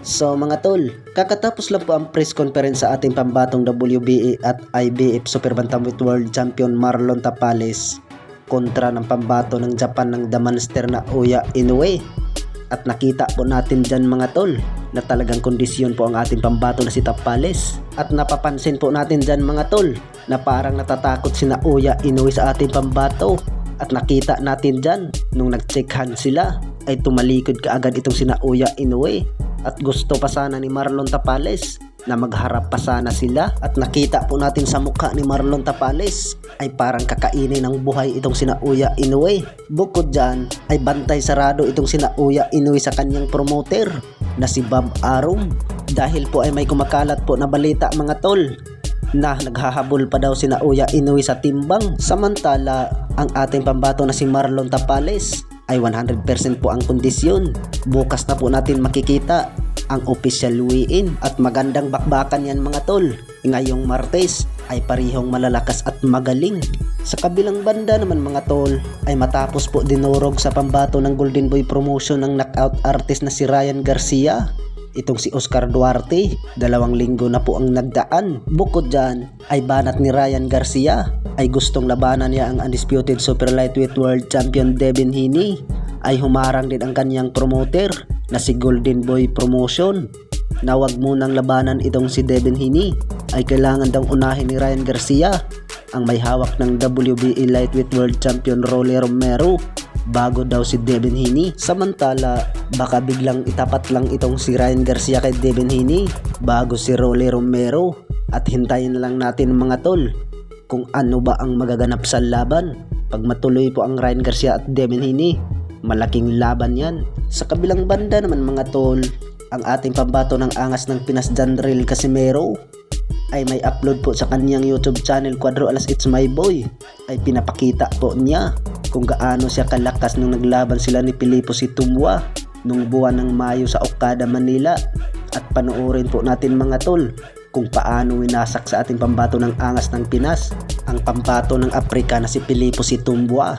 So mga tol, kakatapos lang po ang press conference sa ating pambatong WBA at IBF Super Bantamweight World Champion Marlon Tapales kontra ng pambato ng Japan ng The Monster na Oya Inoue. At nakita po natin dyan mga tol na talagang kondisyon po ang ating pambato na si Tapales. At napapansin po natin dyan mga tol na parang natatakot si na Oya Inoue sa ating pambato. At nakita natin dyan nung nag-check hand sila ay tumalikod kaagad itong si na Oya Inoue. At gusto pa sana ni Marlon Tapales na magharap pa sana sila. At nakita po natin sa mukha ni Marlon Tapales ay parang kakainin ng buhay itong si na Oya Inoue. Bukod dyan ay bantay sarado itong si na Oya Inoue sa kanyang promoter na si Bob Arum. Dahil po ay may kumakalat po na balita mga tol na naghahabol pa daw si na Oya Inoue sa timbang. Samantala ang ating pambato na si Marlon Tapales ay 100% po ang kondisyon. Bukas na po natin makikita ang official weigh-in at magandang bakbakan yan mga tol. Ngayong Martes ay parihong malalakas at magaling. Sa kabilang banda naman mga tol ay matapos po dinurog sa pambato ng Golden Boy Promotion ng knockout artist na si Ryan Garcia. Itong si Oscar Duarte, 2 linggo na po ang nagdaan. Bukod dyan ay banat ni Ryan Garcia ay gustong labanan niya ang undisputed super lightweight world champion Devin Haney. Ay humarang din ang kanyang promoter na si Golden Boy Promotion na wag munang labanan itong si Devin Haney. Ay kailangan daw unahin ni Ryan Garcia ang may hawak ng WBA lightweight world champion Rolly Romero bago daw si Devin Haney. Samantala baka biglang itapat lang itong si Ryan Garcia kay Devin Haney bago si Rolly Romero. At hintayin lang natin mga tol kung ano ba ang magaganap sa laban. Pag matuloy po ang Ryan Garcia at Devin Haney, malaking laban yan. Sa kabilang banda naman mga tol, ang ating pambato ng angas ng Pinas Janril Casimero ay may upload po sa kanyang YouTube channel Cuadro Alas It's My Boy. Ay pinapakita po niya kung gaano siya kalakas nung naglaban sila ni Pilipo Situmbua nung buwan ng Mayo sa Okada, Manila. At panoorin po natin mga tol kung paano winasak sa ating pambato ng angas ng Pinas ang pambato ng Afrika na si Pilipo Situmbua.